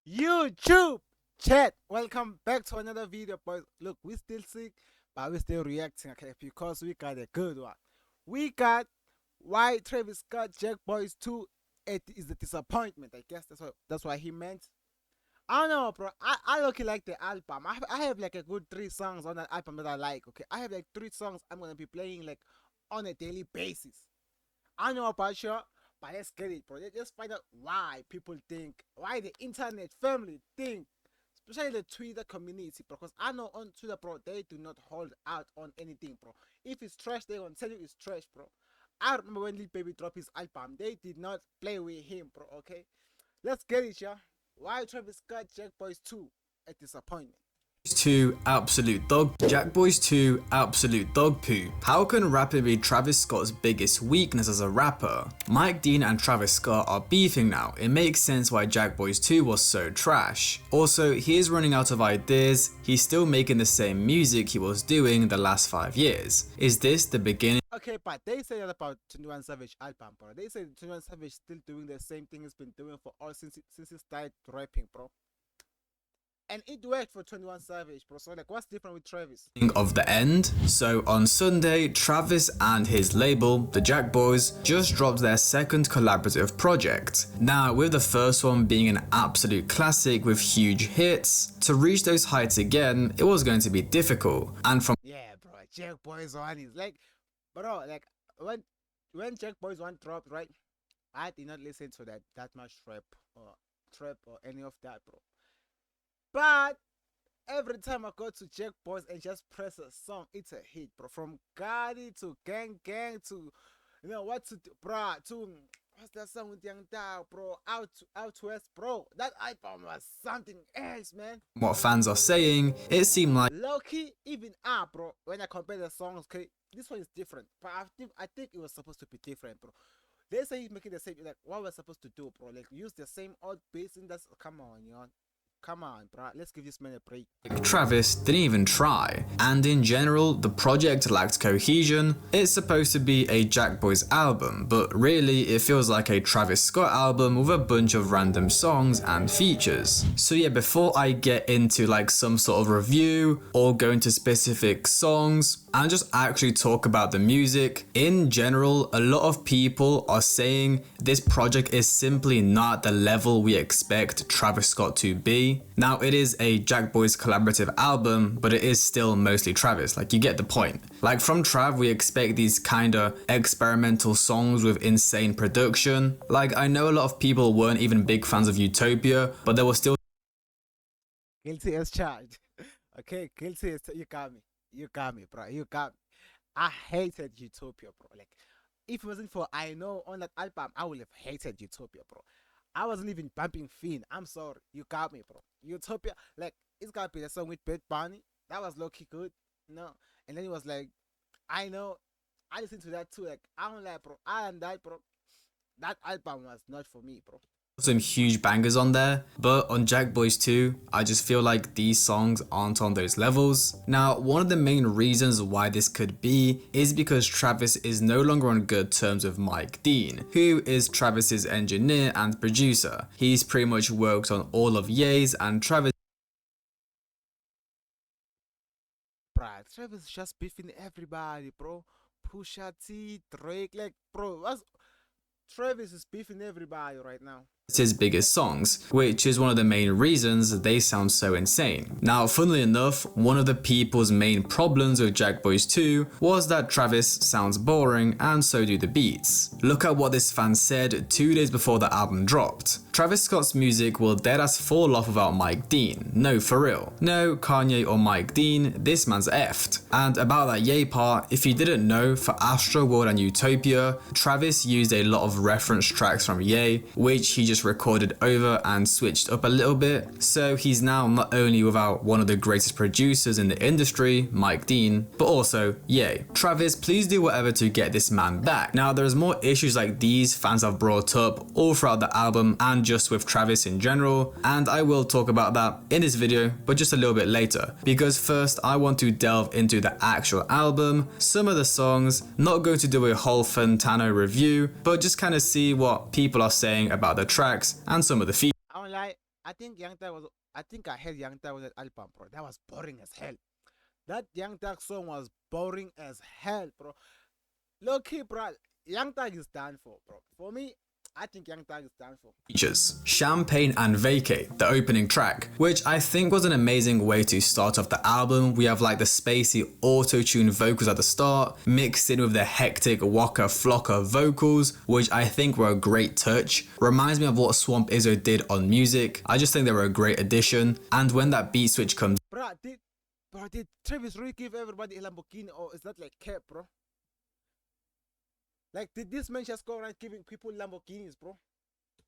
YouTube chat. Welcome back to another video, boys. Look, we still sick, but we still reacting, okay? Because we got a good one. We got why Travis Scott Jackboys 2. It is the disappointment. I guess that's what he meant. I don't know, bro. I look like the album. I have like a good 3 songs on that album that I like. Okay, I have like 3 songs I'm gonna be playing like on a daily basis. I know about you, but let's get it, bro. Let's find out why people think, why the internet family think, especially the Twitter community, bro. Because I know on Twitter, bro, they do not hold out on anything, bro. If it's trash, they gonna tell you it's trash, bro. I remember when Lil Baby dropped his album, they did not play with him, bro. Okay, let's get it, yeah. Why Travis Scott Jackboys 2 a disappointment? 2 absolute dog. Jackboys 2 absolute dog poo. How can rapper be Travis Scott's biggest weakness as a rapper? Mike Dean and Travis Scott are beefing now. It makes sense why Jackboys 2 was so trash. Also, he is running out of ideas. He's still making the same music he was doing the last 5 years. Is this the beginning? Okay, but they say that about 21 Savage album, bro. They say 21 Savage still doing the same thing he's been doing for all since he started rapping, bro. And it worked for 21 Savage, bro. So like, what's different with Travis? Of the end. So on Sunday, Travis and his label, the Jackboys, just dropped their second collaborative project. Now, with the first one being an absolute classic with huge hits, to reach those heights again, it was going to be difficult. And from bro, Jackboys 1 is like, bro, like when Jackboys 1 dropped, right? I did not listen to that much trap or any of that, bro. But every time I go to Jackboys and just press a song, it's a hit, bro. From Gotti to Gang Gang to, you know what to do, bro, to what's that song with Young Dao, bro? Out West, bro. That album was something else, man. what fans are saying, it seemed like Low-key, even bro, when I compare the songs, okay, this one is different. But I think it was supposed to be different, bro. They say he's making the same, like, what we're supposed to do, bro? Like, use the same old bass, and that's, come on, you know. Come on, bro. Let's give this man a break. Travis didn't even try, and in general, the project lacked cohesion. It's supposed to be a Jackboys album, but really it feels like a Travis Scott album with a bunch of random songs and features. So yeah, before I get into like some sort of review or go into specific songs and just actually talk about the music, in general, a lot of people are saying this project is simply not the level we expect Travis Scott to be. Now, it is a Jackboys collaborative album, but it is still mostly Travis. Like, you get the point. Like, from Trav, we expect these kinda experimental songs with insane production. Like, I know a lot of people weren't even big fans of Utopia, but they were still Guilty as charged. Okay, guilty as you got me. You got me, bro. You got me. I hated Utopia, bro. Like, if it wasn't for I Know on that album, I would have hated Utopia, bro. I wasn't even bumping Fiend. I'm sorry. You got me, bro. Utopia, like, it's gotta be the song with Bad Bunny. That was low-key good. No. And then it was like, I Know. I listened to that too. Like, I don't like, bro. I don't die, bro. That album was not for me, bro. some huge bangers on there, but on Jackboys 2, I just feel like these songs aren't on those levels. Now, one of the main reasons why this could be is because Travis is no longer on good terms with Mike Dean, who is Travis's engineer and producer. He's pretty much worked on all of Ye's and Travis. Travis just beefing everybody, bro. Pusha T, Drake, like, bro, Travis is beefing everybody right now. His biggest songs, which is one of the main reasons they sound so insane. Now, funnily enough, one of the people's main problems with Jackboys 2 was that Travis sounds boring and so do the beats. Look at what this fan said 2 days before the album dropped. Travis Scott's music will deadass fall off without Mike Dean. No, for real. No, Kanye or Mike Dean, this man's effed. And about that Ye part, if you didn't know, for Astro World and Utopia, Travis used a lot of reference tracks from Ye, which he just recorded over and switched up a little bit. So he's now not only without one of the greatest producers in the industry, Mike Dean, but also Ye. Travis, please do whatever to get this man back. Now, there's more issues like these fans have brought up all throughout the album and just with Travis in general, and I will talk about that in this video, but just a little bit later, because first I want to delve into the actual album, some of the songs, not going to do a whole Fantano review, but just kind of see what people are saying about the tracks and some of the features. I don't like, I think Young Thug was. I think I heard Young Thug was that album, bro. That was boring as hell. That Young Thug song was boring as hell, bro. Look here, bro. Young Thug is done for, bro. For me, I think Young Thug is done for. Features Champagne and Vacate, the opening track, which I think was an amazing way to start off the album. We have like the spacey auto-tune vocals at the start, mixed in with the hectic Waka Flocka vocals, which I think were a great touch. Reminds me of what Swamp Izzo did on Music. I just think they were a great addition. And when that beat switch comes, Did Travis really give everybody a Lamborghini, or is that like cap, bro? Like, did this man just go around giving people Lamborghinis, bro?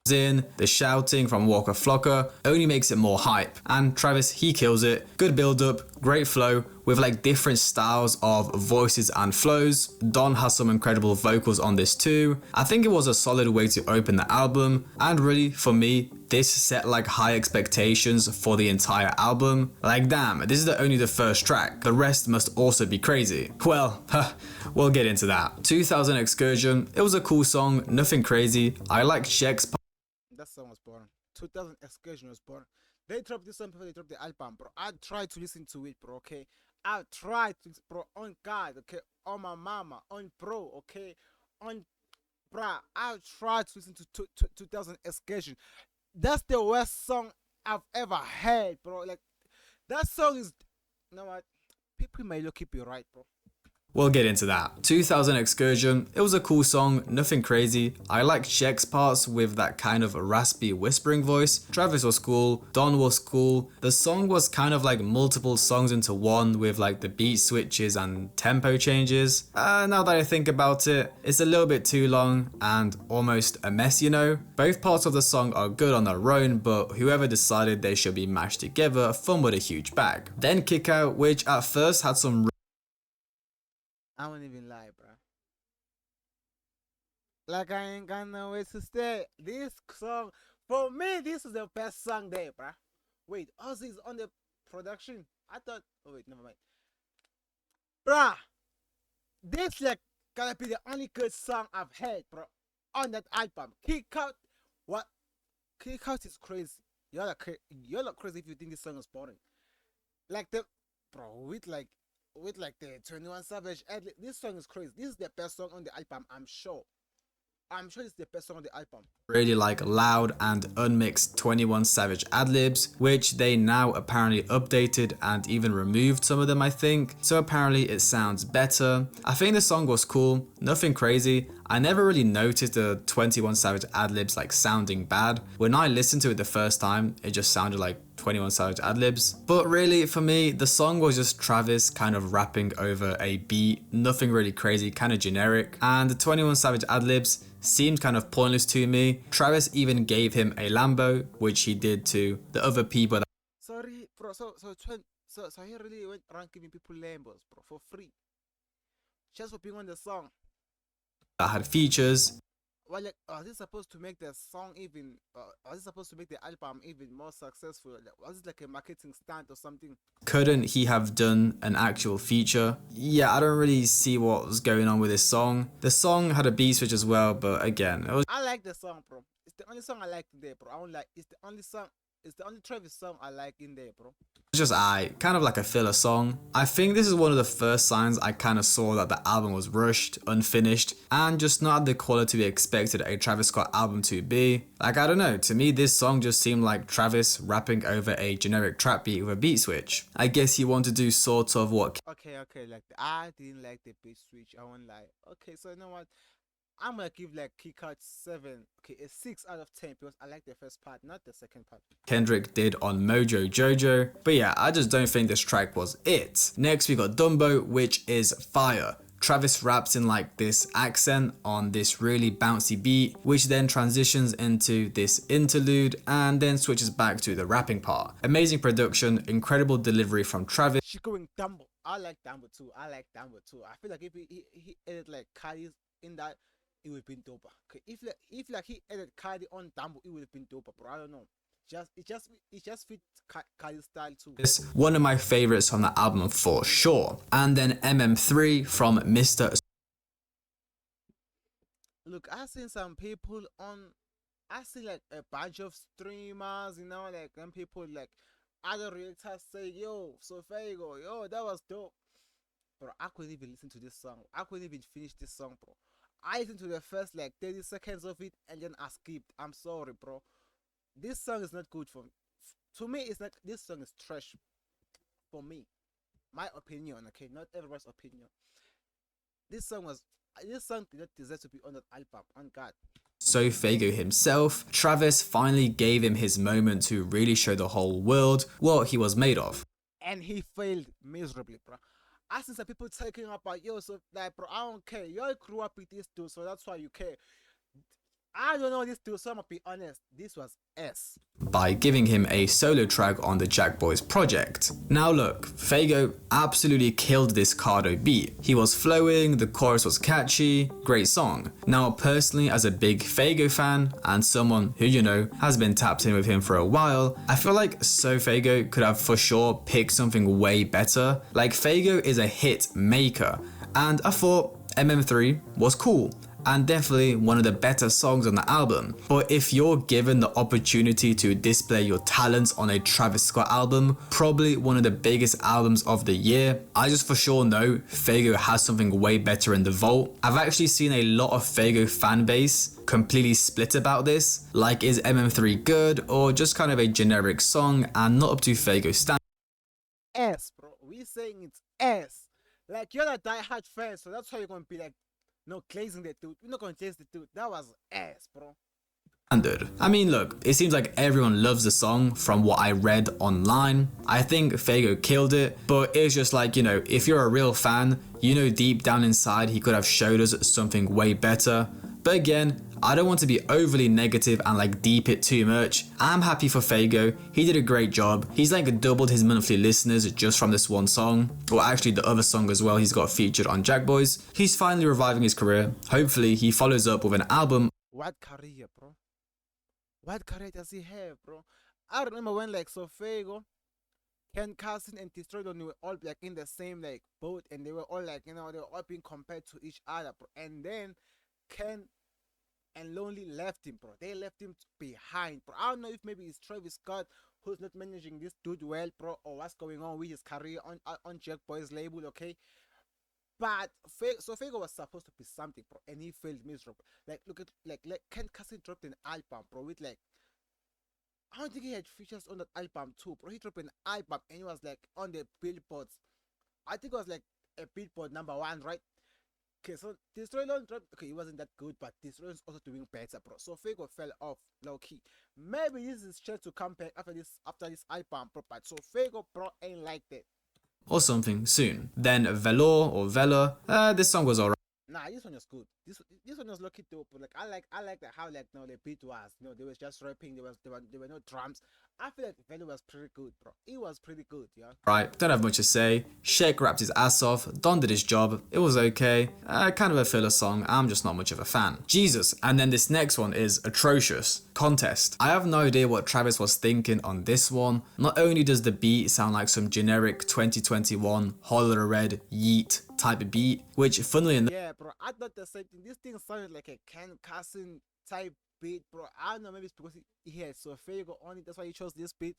in, the shouting from Waka Flocka only makes it more hype, and Travis, he kills it. Good build up, great flow with like different styles of voices and flows. Don has some incredible vocals on this too. I think it was a solid way to open the album, and really for me this set like high expectations for the entire album. Like damn, this is only the first track, the rest must also be crazy. Well, we'll get into that. 2000 Excursion, it was a cool song, nothing crazy. I like Check's that song was boring. 2000 Excursion was boring. They dropped this song before they dropped the album, bro. I tried to listen to it, bro, okay? I tried to, bro, on God, okay? On my mama, on bro, okay? On, bruh, I tried to listen to 2000 Excursion. That's the worst song I've ever heard, bro. Like, that song is, you know what? People may look keep you right, bro. We'll get into that. 2000 Excursion, it was a cool song, nothing crazy. I liked Check's parts with that kind of raspy whispering voice. Travis was cool, Don was cool. The song was kind of like multiple songs into one with like the beat switches and tempo changes. Now that I think about it, it's a little bit too long and almost a mess, you know? Both parts of the song are good on their own, but whoever decided they should be mashed together fun with a huge bag. Then Kick Out, which at first had some I won't even lie, bro. Like, I ain't got no way to stay. This song, for me, this is the best song there, bro. Wait, Ozzy's on the production. I thought, oh wait, never mind. Bruh, this like gonna be the only good song I've heard, bro, on that album. Kick Out, what? Kick Out is crazy. You're not crazy if you think this song is boring. Like the, bro, with like the 21 Savage ad-lib. This song is crazy. This is the best song on the album, I'm sure. I'm sure it's the best song on the album. Really like loud and unmixed 21 Savage ad-libs, which they now apparently updated and even removed some of them, I think. So apparently it sounds better. I think the song was cool, nothing crazy. I never really noticed the 21 Savage ad-libs like sounding bad. When I listened to it the first time, it just sounded like 21 Savage ad-libs. But really, for me, the song was just Travis kind of rapping over a beat, nothing really crazy, kind of generic. And the 21 Savage ad-libs seemed kind of pointless to me. Travis even gave him a Lambo, which he did to the other people that Sorry, bro. So he really went around giving people Lambos, bro, for free, just for being on the song. had features. Well, like, was it supposed to make the song even? Was it supposed to make the album even more successful? Like, was it like a marketing stunt or something? Couldn't he have done an actual feature? Yeah, I don't really see what was going on with this song. The song had a beat switch as well, but again, it was. I like the song, bro. It's the only song I like today, bro. I don't like. It's the only song. It's the only Travis song I like in there, bro. It's just kind of like a filler song. I think this is one of the first signs I kind of saw that the album was rushed, unfinished, and just not the quality we expected a Travis Scott album to be. Like, I don't know, to me this song just seemed like Travis rapping over a generic trap beat with a beat switch. I guess he wanted to do sort of what. Okay, like I didn't like the beat switch. I won't lie. Okay, so you know what? I'm gonna give like Kick Out 7, okay, a 6 out of 10 because I like the first part, not the second part. Kendrick did on Mojo Jojo, but yeah, I just don't think this track was it. Next we got Dumbo, which is fire. Travis raps in like this accent on this really bouncy beat, which then transitions into this interlude and then switches back to the rapping part. Amazing production, incredible delivery from Travis. She going Dumbo. I like Dumbo too. I feel like if he edited like Kylie's in that, it would have been doper. Okay, if like he edited Kylie on Dumbo, it would have been doper, bro. I don't know. It just fit Kylie's style too. It's one of my favorites from the album for sure. And then MM3 from Mr. Look, I seen some people on I see like a bunch of streamers, like and people like other reactors say, yo, so Fago, yo, that was dope. Bro, I couldn't even listen to this song. I couldn't even finish this song, bro. I listened to the first like 30 seconds of it and then I skipped. I'm sorry, bro. This song is not good for me. To me, it's not. This song is trash for me. My opinion, okay, not everyone's opinion. This song was. This song did not deserve to be on that album. On God. So Fago himself, Travis finally gave him his moment to really show the whole world what he was made of. And he failed miserably, bro. I see some people talking about yo, so like, bro, I don't care. You all grew up with this dude, so that's why you care. I don't know this dude, so I'm gonna be honest. This was S. By giving him a solo track on the Jackboys project. Now look, Fago absolutely killed this Cardo beat. He was flowing, the chorus was catchy, great song. Now personally, as a big Fago fan and someone who has been tapped in with him for a while, I feel like So Fago could have for sure picked something way better. Like Fago is a hit maker and I thought MM3 was cool and definitely one of the better songs on the album. But if you're given the opportunity to display your talents on a Travis Scott album, probably one of the biggest albums of the year, I just for sure know Fago has something way better in the vault. I've actually seen a lot of Fago fan base completely split about this, like is MM3 good or just kind of a generic song and not up to Fago standards. S, bro. We saying it's S. Like you're a diehard fan, so that's why you're gonna be like, no, glazing the dude. We're not gonna glaze the dude. That was ass, bro. I mean, look, it seems like everyone loves the song from what I read online. I think Fago killed it, but it's just like, if you're a real fan, deep down inside he could have showed us something way better. But again, I don't want to be overly negative and like deep it too much. I'm happy for Fago. He did a great job. He's like doubled his monthly listeners just from this one song. Or actually the other song as well he's got featured on Jackboys. He's finally reviving his career. Hopefully he follows up with an album. What career, bro? What career does he have, bro? I remember when like Fago, Ken Carson and Destroyed were all like in the same like boat and they were all like, they were all being compared to each other, bro. And then Ken and Lonely left him, bro. They left him behind, bro. I don't know if maybe it's Travis Scott who's not managing this dude well, bro, or what's going on with his career on Jackboys label, okay? But Fago was supposed to be something, bro, and he failed miserable. Like look at like Ken Carson dropped an album, bro, with like I don't think he had features on that album too, bro. He dropped an album and he was like on the billboards. I think it was like a billboard #1, right? Okay, so Destroy dropped. Okay, he wasn't that good, but Destroy is also doing better, bro. So Fago fell off low key. Maybe this is chance to come back after this album, bro. But so Fago, bro, ain't like that. Or something soon. Then Velour or Vela, this song was alright. Nah, this one was good. This one was lucky too, but like I like how like the beat was, they was just rapping, there were no drums. I feel like Velo was pretty good, bro. It was pretty good, yeah. Right, don't have much to say. Shake rapped his ass off, Don did his job, it was okay. Kind of a filler song, I'm just not much of a fan. Jesus, and then this next one is atrocious. Contest. I have no idea what Travis was thinking on this one. Not only does the beat sound like some generic 2021 Holler Red Yeet type of beat, which funnily enough, yeah, bro, I thought the same thing. This thing sounded like a Ken Carson type beat, bro. I don't know, maybe it's because he had Fago on it, that's why he chose this beat.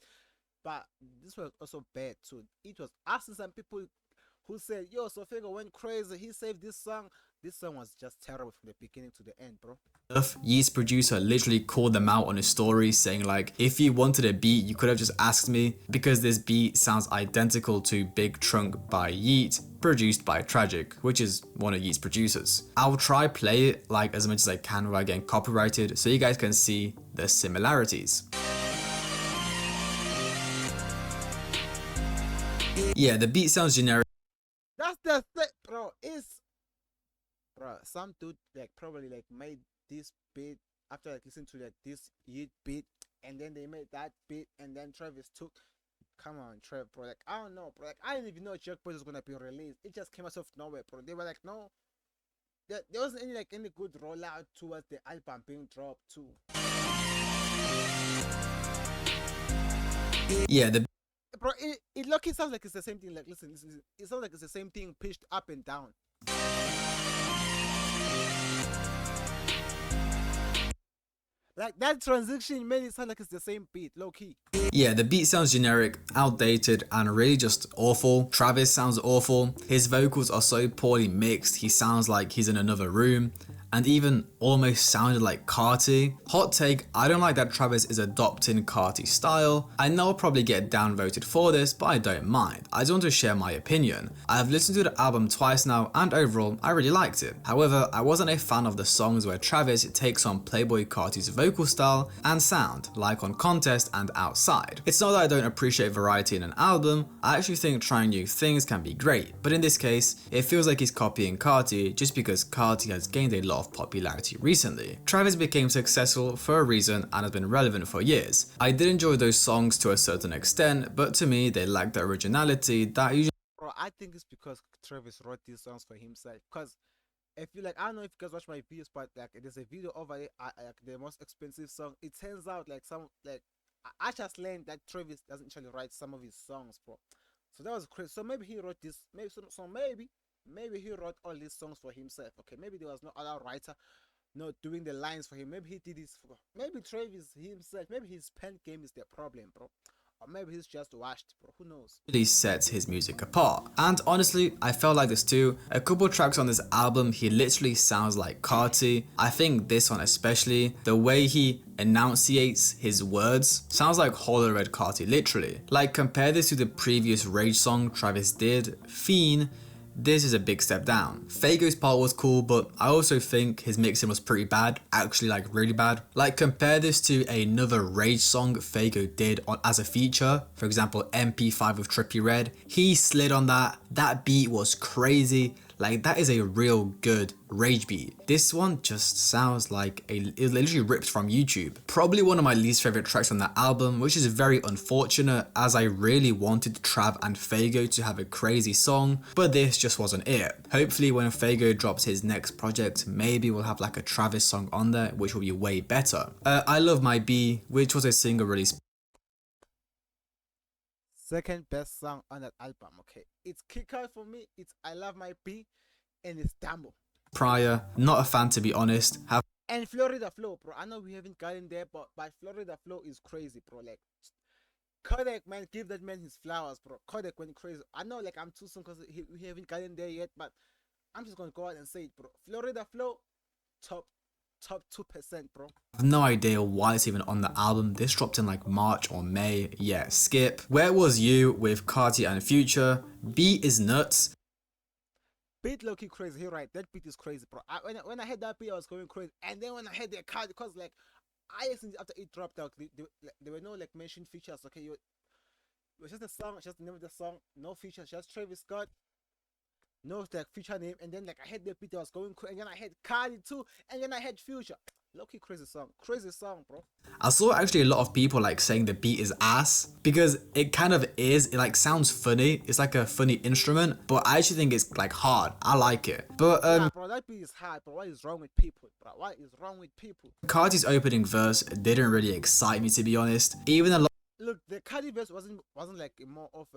But this was also bad too. It was asking some people who said, yo, Fago went crazy, he saved this song. This song was just terrible from the beginning to the end, bro. Yeat's producer literally called them out on his story saying like, if you wanted a beat, you could have just asked me, because this beat sounds identical to Big Trunk by Yeat, produced by Tragic, which is one of Yeat's producers. I'll try play it like as much as I can without getting copyrighted so you guys can see the similarities. Yeah, the beat sounds generic. That's the thing, bro. Bro, some dude like probably like made this beat after like listening to like this Yeet beat, and then they made that beat, and then Travis took. Come on, Trev, bro. Like I don't know, bro. Like I didn't even know Jackboys was gonna be released. It just came out of nowhere, bro. They were like, no, there wasn't any good rollout towards the album being dropped too. Yeah, bro, it lucky sounds like it's the same thing. Like listen, it sounds like it's the same thing pitched up and down. Like that transition made it sound like it's the same beat, low key. Yeah, the beat sounds generic, outdated, and really just awful. Travis sounds awful. His vocals are so poorly mixed, he sounds like he's in another room, and even almost sounded like Carti. Hot take, I don't like that Travis is adopting Carti's style. I know I'll probably get downvoted for this, but I don't mind. I just want to share my opinion. I've listened to the album twice now, and overall, I really liked it. However, I wasn't a fan of the songs where Travis takes on Playboy Carti's vocal style and sound, like on Contest and Outside. It's not that I don't appreciate variety in an album, I actually think trying new things can be great, but in this case, it feels like he's copying Carti just because Carti has gained a lot of popularity recently. Travis became successful for a reason and has been relevant for years. I did enjoy those songs to a certain extent, but to me, they lack the originality that usually. Bro, I think it's because Travis wrote these songs for himself. Cause if you like, I don't know if you guys watch my videos, but like there's a video over it, like the most expensive song. It turns out like some like I just learned that Travis doesn't actually write some of his songs, bro. So that was crazy. So maybe he wrote this. Maybe so maybe he wrote all these songs for himself. Okay, maybe there was no other writer not doing the lines for him. Maybe he did this for maybe Travis himself. Maybe his pen game is the problem, bro. Or maybe he's just washed, bro. Who knows? Sets his music apart. And honestly, I felt like this too. A couple tracks on this album, he literally sounds like Carti. I think this one especially, the way he enunciates his words sounds like Hollow Red Carti, literally. Like compare this to the previous Rage song Travis did, Fiend. This is a big step down. Fago's part was cool, but I also think his mixing was pretty bad, actually like really bad. Like compare this to another Rage song Fago did as a feature, for example MP5 with Trippie Redd. He slid on that beat was crazy. Like that is a real good Rage beat. This one just sounds like it literally ripped from YouTube. Probably one of my least favorite tracks on that album, which is very unfortunate as I really wanted Trav and Fago to have a crazy song, but this just wasn't it. Hopefully when Fago drops his next project, maybe we'll have like a Travis song on there, which will be way better. I Love My B, which was a single release Second best song on that album. Okay, it's kick out for me. It's I Love My P and it's Dambo. prior. Not a fan to be honest. Have And Florida Flow, bro. I know we haven't gotten there, but Florida Flow is crazy, bro. Like Kodak, man, give that man his flowers, bro. Kodak went crazy. I know, like I'm too soon because we haven't gotten there yet, but I'm just gonna go out and say it, bro. Florida Flow, top 2%, bro. no idea why it's even on the album. This dropped in like March or May. Yeah, skip. Where Was You with Carti and Future. Beat is nuts. Beat low key crazy. You're right. That beat is crazy, bro. When I heard that beat, I was going crazy. And then when I heard the card, because like I listened after it dropped out, there were no like mentioned features. Okay, it was just a song, just the name of the song, no features, just Travis Scott, no like feature name. And then like I had the beat, I was going crazy. And then I had Cardi too, and then I had Future. Low key crazy song, bro. I saw actually a lot of people like saying the beat is ass because it kind of is. It like sounds funny. It's like a funny instrument, but I actually think it's like hard. I like it. But Nah, bro, that beat is hard, bro. What is wrong with people, bro? What is wrong with people? Carti's opening verse didn't really excite me to be honest. Even a lot. Look, the Cardi verse wasn't like more of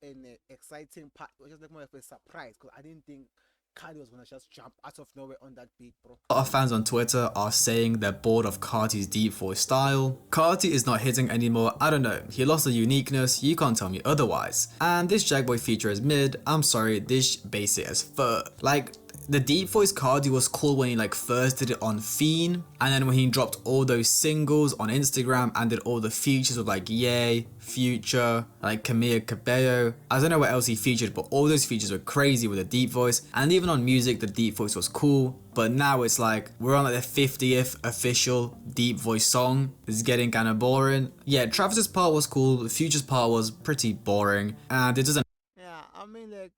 an exciting part. It was just like more of a surprise because I didn't think Cardi was gonna just jump out of nowhere on that beat, bro. A lot of fans on Twitter are saying they're bored of Carti's deep voice style. Carti is not hitting anymore, I don't know, he lost the uniqueness, you can't tell me otherwise. And this Jackboy feature is mid, I'm sorry, this basic as fuck. Like, the deep voice Cardi was cool when he like first did it on Fiend, and then when he dropped all those singles on Instagram and did all the features with like Yay, Future, like Camila Cabello. I don't know what else he featured, but all those features were crazy with the deep voice, and even on music the deep voice was cool. But now it's like we're on like the 50th official deep voice song. It's getting kind of boring. Yeah, Travis's part was cool, Future's part was pretty boring, and it doesn't. Yeah, I mean, like,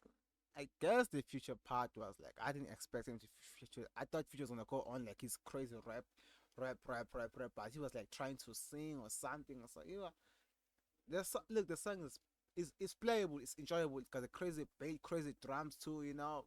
I guess the Future part was like I didn't expect him to feature. I thought Future was gonna go on like his crazy rap, but he was like trying to sing or something. So you know, look, the song is playable, it's enjoyable. It's got a crazy bass, crazy drums too. You know,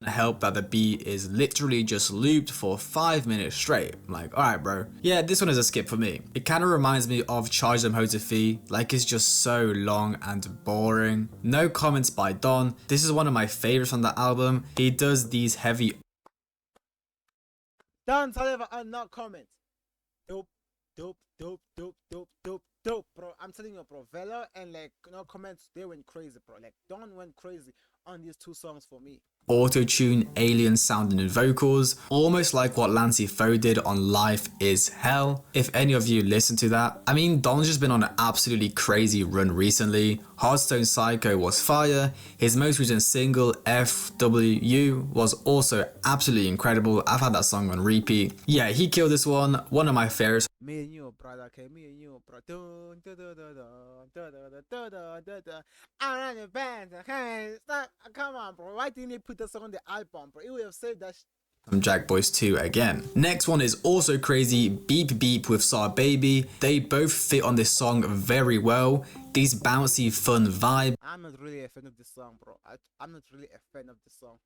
Help that the beat is literally just looped for 5 minutes straight. I'm like, alright bro. Yeah, this one is a skip for me. It kind of reminds me of Charge Them Hoes a Fee. Like it's just so long and boring. No comments by Don. This is one of my favorites on the album. He does these heavy Don Toliver and not comments. dope, dope, dope, dope, dope, dope, bro. I'm telling you, bro. Velo and like comments, they went crazy, bro. Like Don went crazy on these two songs for me. Auto-tune, alien sounding and vocals, almost like what Lancey Foe did on Life is Hell. If any of you listen to that, I mean, Don's just been on an absolutely crazy run recently. Hearthstone Psycho was fire, his most recent single, FWU, was also absolutely incredible. I've had that song on repeat. Yeah, he killed this one of my favorites. Me and you, brother, okay, me and you, bro. Dun, dun, dun, dun, dun, dun, dun, dun, dun, dun, dun. I'm on the band, okay? Come on, bro. Why didn't you put this on the album, bro? You would have saved that. From Jackboys 2 again. Next one is also crazy, Beep Beep with Sar Baby. They both fit on this song very well. These bouncy, fun vibes. I'm not really a fan of this song, bro. I'm not really a fan of this song.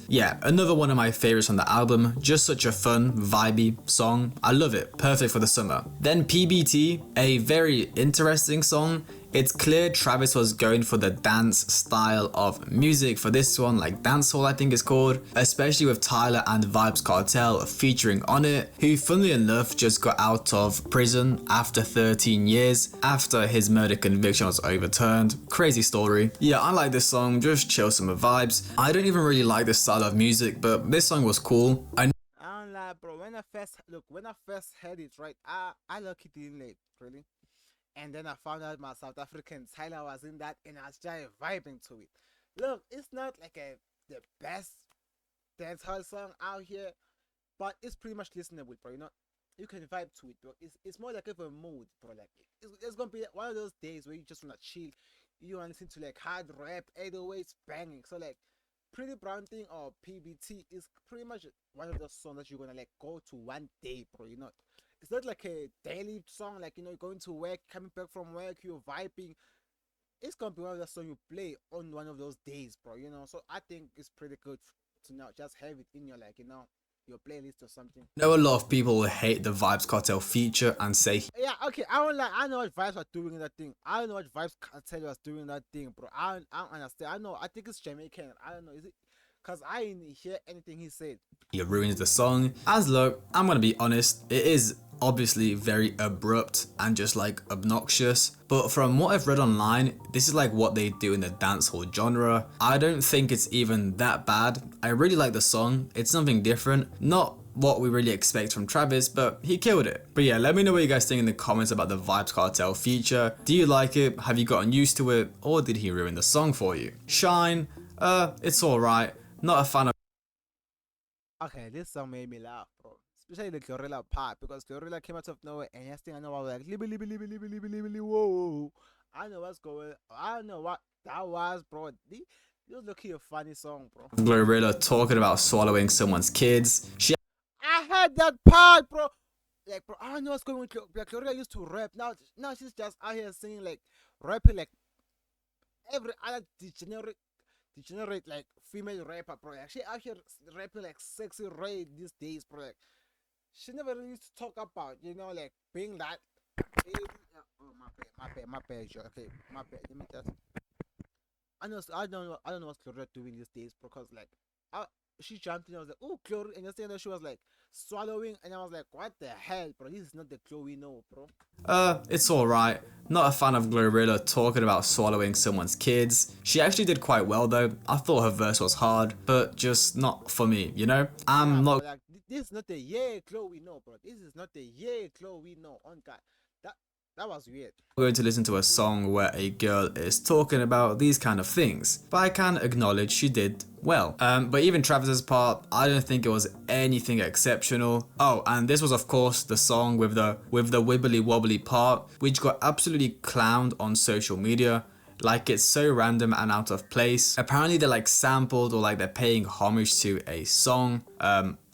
Yeah, another one of my favorites on the album. Just such a fun, vibey song. I love it. Perfect for the summer. Then PBT, a very interesting song. It's clear Travis was going for the dance style of music for this one, like dancehall I think it's called, especially with Tyler and Vybz Kartel featuring on it, who funnily enough just got out of prison after 13 years after his murder conviction was overturned. Crazy story. Yeah, I like this song, just chill summer vibes. I don't even really like this style of music, but this song was cool. I don't lie, bro. When I first heard it, right, I look it in late, really. And then I found out my South African Tyler was in that, and I was just vibing to it. Look, it's not like the best dancehall song out here, but it's pretty much listenable, bro. You know, you can vibe to it, bro. It's more like a mood, bro. Like it's gonna be one of those days where you just wanna chill. You wanna listen to like hard rap, 808s banging. So like, Pretty Brown Thing or PBT is pretty much one of those songs that you're gonna like go to one day, bro. You know. It's not like a daily song, like, you know, you're going to work, coming back from work, you're vibing. It's gonna be one of the songs you play on one of those days, bro, you know. So I think it's pretty good to now just have it in your, like, you know, your playlist or something. I know a lot of people hate the Vybz Kartel feature and say, yeah, okay, I know what Vybz was doing that thing. I don't know what Vybz Kartel was doing that thing, bro. I don't understand. I think it's Jamaican. I don't know, is it? Because I didn't hear anything he said. It ruins the song. As look, I'm gonna be honest, it is obviously very abrupt and just like obnoxious, but from what I've read online, this is like what they do in the dancehall genre. I don't think it's even that bad. I really like the song. It's something different, not what we really expect from Travis, but he killed it. But yeah, let me know what you guys think in the comments about the Vybz Kartel feature. Do you like it? Have you gotten used to it? Or did he ruin the song for you? Shine, it's alright. Not a fan of. Okay, this song made me laugh, bro. Especially the Glorilla part, because Glorilla came out of nowhere, and next thing I know, I was like, libby, libby, libby, libby, libby, libby, whoa. I know what's going. I don't know what that was, bro. This was looking a funny song, bro. Glorilla talking about swallowing someone's kids. I heard that part, bro. Like, bro, I don't know what's going on. Like, Glorilla used to rap. Now she's just out here singing, like, rapping like every other degenerate like female rapper, bro. Like, she out here rapping like Sexy Ray these days, bro. Like, she never really used to talk about, you know, like being that. Oh, my bad, Joe. Okay, my bad. Let me just. I don't know what Gloria doing these days, because like, she jumped in. I was like, oh, Gloria, and yesterday she was like swallowing, and I was like, what the hell, bro? This is not the Glow we know, bro. It's alright. Not a fan of Glorilla talking about swallowing someone's kids. She actually did quite well though. I thought her verse was hard, but just not for me, you know? I'm not. Like, this is not the yeah Glow we know, bro. This is not the yeah Glow we know. On God, that was weird. I'm going to listen to a song where a girl is talking about these kind of things, but I can acknowledge she did well. But even Travis's part, I don't think it was anything exceptional. Oh, and this was of course the song with the wibbly wobbly part, which got absolutely clowned on social media. Like, it's so random and out of place. Apparently they're like sampled, or like they're paying homage to a song.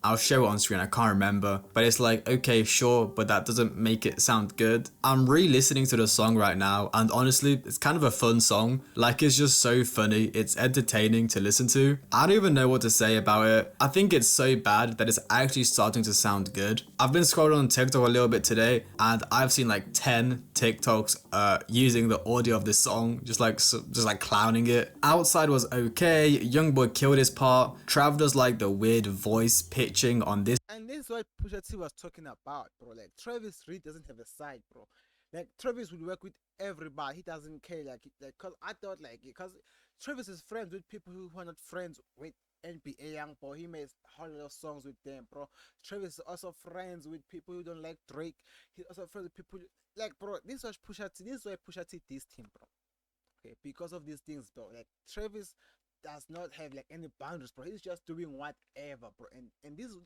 I'll show it on screen, I can't remember, but it's like, okay, sure, but that doesn't make it sound good. I'm re-listening to the song right now, and honestly, it's kind of a fun song. Like, it's just so funny, it's entertaining to listen to. I don't even know what to say about it. I think it's so bad that it's actually starting to sound good. I've been scrolling on TikTok a little bit today, and I've seen like 10 TikToks using the audio of this song, just like clowning it. Outside was okay, Youngboy killed his part. Trav does like the weird voice pitch snitching on this And this is what Pusha T was talking about, bro. Like Travis really doesn't have a side, bro. Like Travis will work with everybody. He doesn't care. Cause I thought cause Travis is friends with people who are not friends with NBA Young Boy. He makes whole lot of songs with them, bro. Travis is also friends with people who don't like Drake. He's also friends with people like, bro. This was Pusha T. This is why Pusha T dissed him, bro. Okay, because of these things, bro. Like Travis does not have like any boundaries, bro. He's just doing whatever, bro. And this is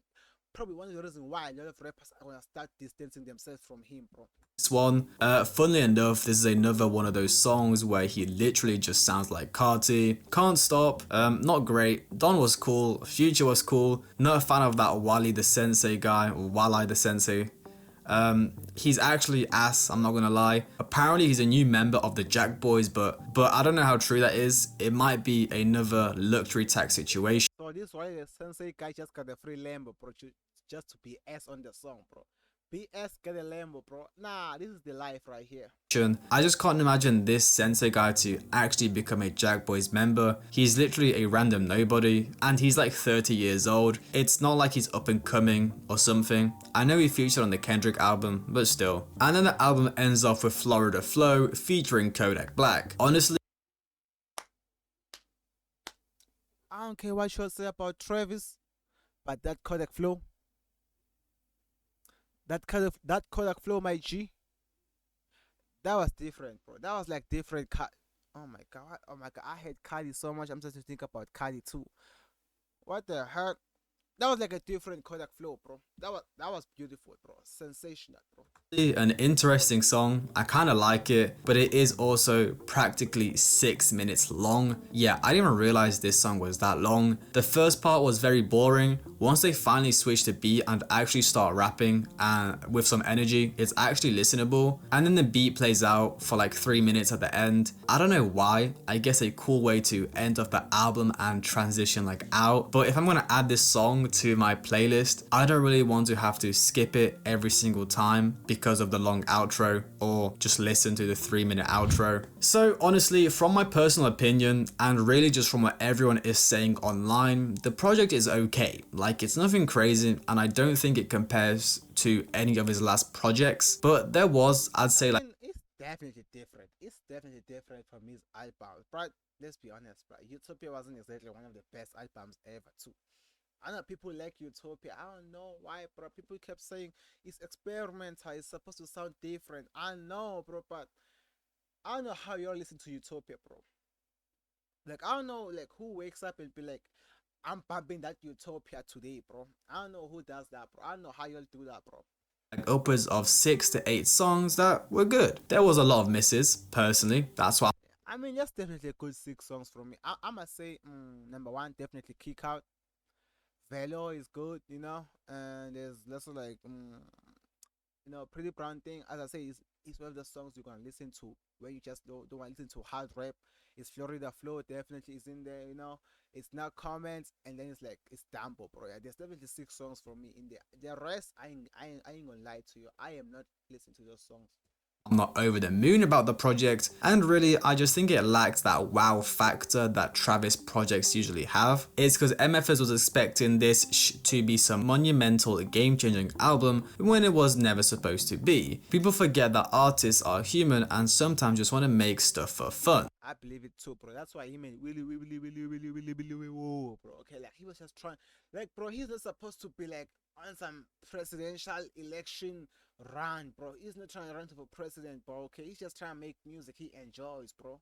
probably one of the reasons why a lot of rappers are gonna start distancing themselves from him, bro. one. Funnily enough, this is another one of those songs where he literally just sounds like Carti. Can't Stop, not great. Don was cool, Future was cool. Not a fan of that Wally the Sensei guy, or Wally the Sensei. He's actually ass, I'm not gonna lie. Apparently he's a new member of the Jackboys, but I don't know how true that is. It might be another luxury tax situation. So this why the Sensei guy just got a free Lambo, bro, just to be ass on the song, bro. BS get a Lambo, bro. Nah, this is the life right here. I just can't imagine this Sensei guy to actually become a Jackboys member. He's literally a random nobody, and he's like 30 years old. It's not like he's up and coming or something. I know he featured on the Kendrick album, but still. And then the album ends off with Florida Flow featuring Kodak Black. Honestly, I don't care what you say about Travis, but that Kodak flow, that Kodak flow, my G, that was different, bro. That was like different cut. Oh my god, I hate Cardi so much. I'm starting to think about Cardi too. What the heck? That was like a different Kodak flow, bro. That was beautiful, bro. Sensational, bro. an interesting song. I kind of like it, but it is also practically 6 minutes long. Yeah, I didn't even realize this song was that long. The first part was very boring. Once they finally switch the beat and actually start rapping and with some energy, it's actually listenable. And then the beat plays out for like 3 minutes at the end. I don't know why. I guess a cool way to end off the album and transition like out. But if I'm gonna add this song to my playlist, I don't really want to have to skip it every single time because of the long outro, or just listen to the 3-minute outro. So honestly, from my personal opinion, and really just from what everyone is saying online, the project is okay. Like, it's nothing crazy, and I don't think it compares to any of his last projects, but there was, I'd say, like, it's definitely different. It's definitely different from his albums, but let's be honest, bro. Utopia wasn't exactly one of the best albums ever, too. I know people like Utopia. I don't know why, bro. People kept saying it's experimental. It's supposed to sound different. I know, bro, but I don't know how y'all listen to Utopia, bro. Like, I don't know, like, who wakes up and be like, I'm bumping that Utopia today, bro. I don't know who does that, bro. I don't know how y'all do that, bro. upwards of 6 to 8 songs that were good. There was a lot of misses, personally. That's why I mean, that's definitely a good 6 songs from me. I must say, number one, definitely Kick Out. Velo is good, you know, and there's also like, Pretty Brown Thing. As I say, is one of the songs you're gonna listen to when you just don't want to listen to hard rap. It's Florida Flow, definitely is in there, you know. It's not Comments, and then it's like it's Dumbo, bro. Yeah, there's definitely 6 songs from me in there. The rest, I ain't gonna lie to you. I am not listening to those songs. I'm not over the moon about the project, and really I just think it lacks that wow factor that Travis projects usually have. It's because MFS was expecting this to be some monumental game-changing album when it was never supposed to be. People forget that artists are human and sometimes just want to make stuff for fun. I believe it too, bro. That's why he made really, whoa, bro. Okay, like he was just trying, like, bro, he's not supposed to be like on some presidential election run, bro. He's not trying to run for president, bro. Okay, he's just trying to make music he enjoys, bro.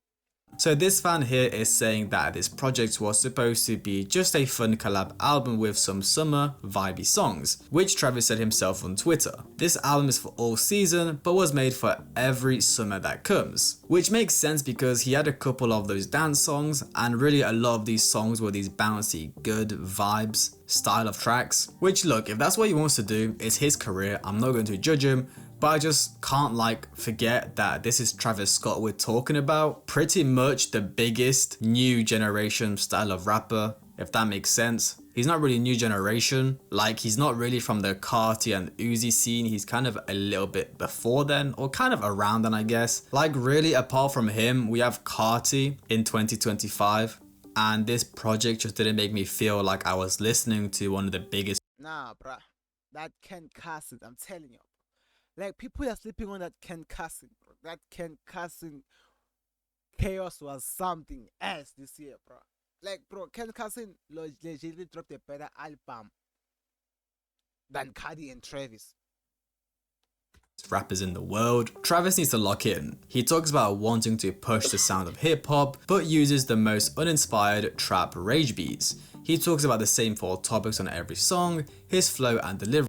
So this fan here is saying that this project was supposed to be just a fun collab album with some summer vibey songs, which Travis said himself on Twitter. This album is for all season, but was made for every summer that comes. Which makes sense because he had a couple of those dance songs, and really a lot of these songs were these bouncy, good vibes style of tracks. Which, look, if that's what he wants to do, it's his career, I'm not going to judge him. But I just can't forget that this is Travis Scott we're talking about. Pretty much the biggest new generation style of rapper, if that makes sense. He's not really new generation, like he's not really from the Carti and Uzi scene, he's kind of a little bit before then, or kind of around then I guess. Like really apart from him, we have Carti in 2025, and this project just didn't make me feel like I was listening to one of the biggest. Nah, bruh. That Ken Carson, I'm telling you. Like, people are sleeping on that Ken Carson, bro. That Ken Carson chaos was something else this year, bro. Like, bro, Ken Carson legitimately dropped a better album than Cardi and Travis. Rappers in the world, Travis needs to lock in. He talks about wanting to push the sound of hip hop, but uses the most uninspired trap rage beats. He talks about the same 4 topics on every song, his flow and delivery.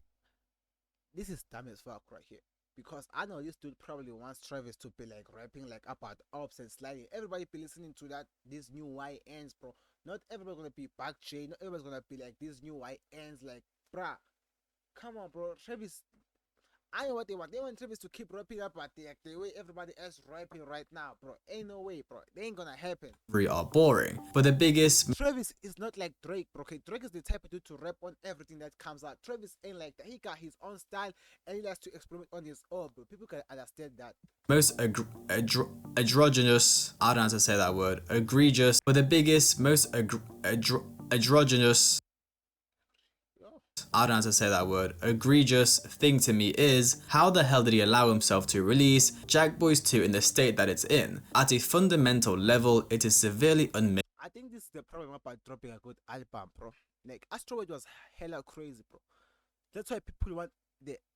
This is dumb as fuck right here. Because I know this dude probably wants Travis to be like rapping like about ups and sliding. Everybody be listening to that these new YNs, bro. Not everybody gonna be back J, not everybody's gonna be like these new YNs, like bruh. Come on, bro. Travis, I know what they want. They want Travis to keep rapping up at the way everybody else rapping right now, bro. Ain't no way, bro. They ain't gonna happen. Are boring, but the biggest Travis is not like Drake, bro. Okay, Drake is the type of dude to rap on everything that comes out. Travis ain't like that. He got his own style and he likes to experiment on his own, bro. People can understand that. most androgynous, I don't know how to say that word, egregious, but the biggest, most androgynous, I don't know how to say that word, egregious thing to me is, how the hell did he allow himself to release Jackboys 2 in the state that it's in? At a fundamental level, it is severely unmade. I think this is the problem about dropping a good album, bro. Like, Asteroid was hella crazy, bro. That's why people want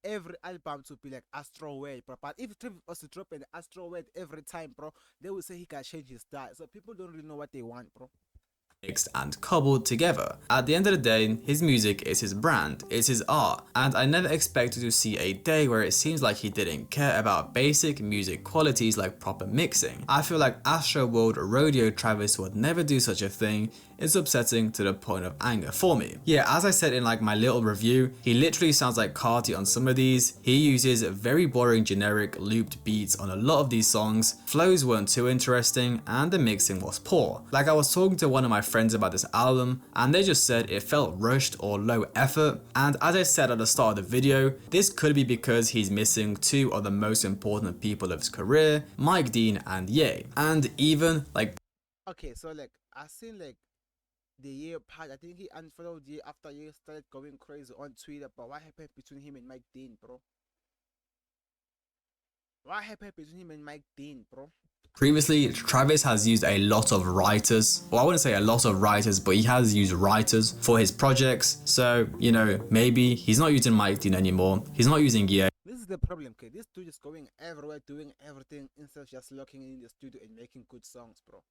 every album to be like Asteroid, bro. But if Travis was to drop an Asteroid every time, bro, they will say he can change his style. So people don't really know what they want, bro. Mixed and cobbled together. At the end of the day, his music is his brand, it's his art, and I never expected to see a day where it seems like he didn't care about basic music qualities like proper mixing. I feel like Astro World Rodeo Travis would never do such a thing. It's upsetting to the point of anger for me. Yeah, as I said in like my little review, he literally sounds like Carti on some of these. He uses very boring generic looped beats on a lot of these songs, flows weren't too interesting, and the mixing was poor. Like, I was talking to one of my friends about this album, and they just said it felt rushed or low effort, and as I said at the start of the video, this could be because he's missing 2 of the most important people of his career, Mike Dean and Ye. And even like, okay, so like I seen like the year part, I think he unfollowed Ye after Ye started going crazy on Twitter. But what happened between him and Mike Dean, bro? What happened between him and Mike Dean, bro? previously, Travis has used a lot of writers. Well, I wouldn't say a lot of writers, but he has used writers for his projects. So, you know, maybe he's not using Mike Dean anymore. He's not using Ye. This is the problem, okay? This dude is going everywhere, doing everything instead of just locking in the studio and making good songs, bro.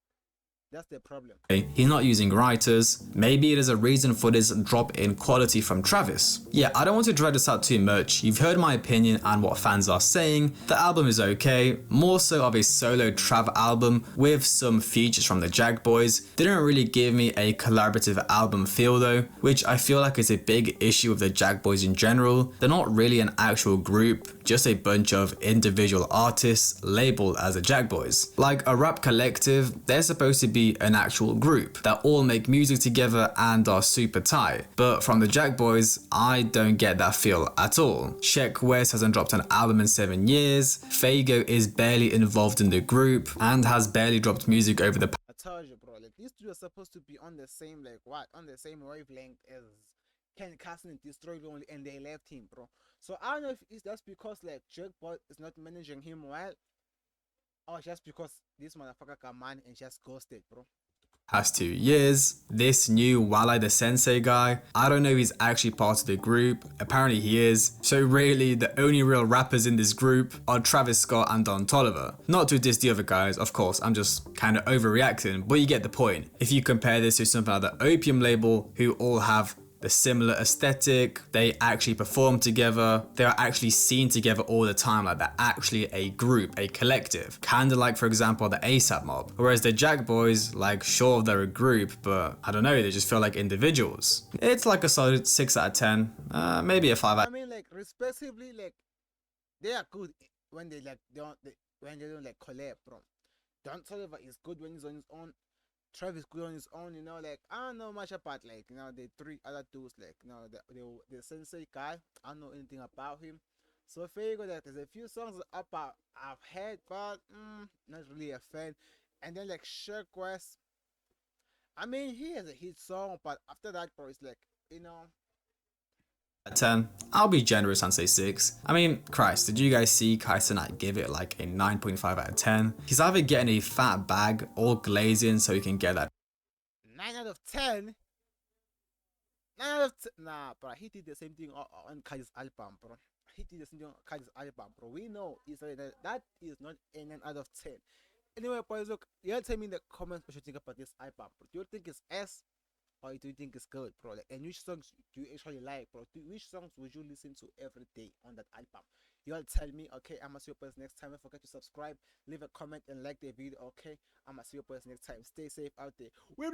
That's the problem. He's not using writers. Maybe it is a reason for this drop in quality from Travis. Yeah, I don't want to drag this out too much. You've heard my opinion and what fans are saying. The album is okay, more so of a solo Trav album with some features from the Jackboys. Didn't really give me a collaborative album feel though, which I feel like is a big issue with the Jackboys in general. They're not really an actual group, just a bunch of individual artists labeled as the Jackboys. Like a rap collective, they're supposed to be an actual group that all make music together and are super tight. But from the Jackboys, I don't get that feel at all. Sheck West hasn't dropped an album in 7 years, Fago is barely involved in the group, and has barely dropped music over the I told you, bro. Like, these two are supposed to be on the same, like, what? On the same wavelength as Ken Carson and Destroyed Only, and they left him, bro. So I don't know if it's just because, like, Jackboy is not managing him well, or just because this motherfucker come on and just ghosted, bro. past 2 years. This new Wale the Sensei guy, I don't know if he's actually part of the group. Apparently he is. So really, the only real rappers in this group are Travis Scott and Don Toliver. Not to diss the other guys, of course, I'm just kind of overreacting, but you get the point. If you compare this to something like the Opium label, who all have the similar aesthetic, they actually perform together, they are actually seen together all the time, like they're actually a group, a collective, kind of like for example the ASAP Mob. Whereas the Jackboys, like sure they're a group, but I don't know, they just feel like individuals. It's like a solid 6 out of 10, maybe a 5 out. I mean, like, respectively, like, they are good when they like when they don't like collab, bro. Don Toliver is good when he's on his own. Travis good on his own, you know, like, I don't know much about, like, you know, the 3 other dudes, like, you know, the Sensei guy, I don't know anything about him. So I figure that there's a few songs I've heard, but not really a fan. And then like Sheck West, I mean, he has a hit song, but after that, bro, it's like, you know, At 10, I'll be generous and say 6. I mean, Christ, did you guys see Kai Cenat give it like a 9.5 out of 10? He's either getting a fat bag or glazing so he can get that 9 out of 10? 9 out of 10? Nah, bro, he did the same thing on Kai's album, bro. He did the same thing on Kai's album, bro. We know that is not a 9 out of 10. Anyway, boys, look, you tell me in the comments what you think about this album, bro. Do you think it's S or do you think it's good, bro? Like, and which songs do you actually like, bro? Which songs would you listen to every day on that album? You all tell me, okay? I'ma see you boys next time. Don't forget to subscribe, leave a comment, and like the video, okay? I'ma see you boys next time. Stay safe out there. Whoa.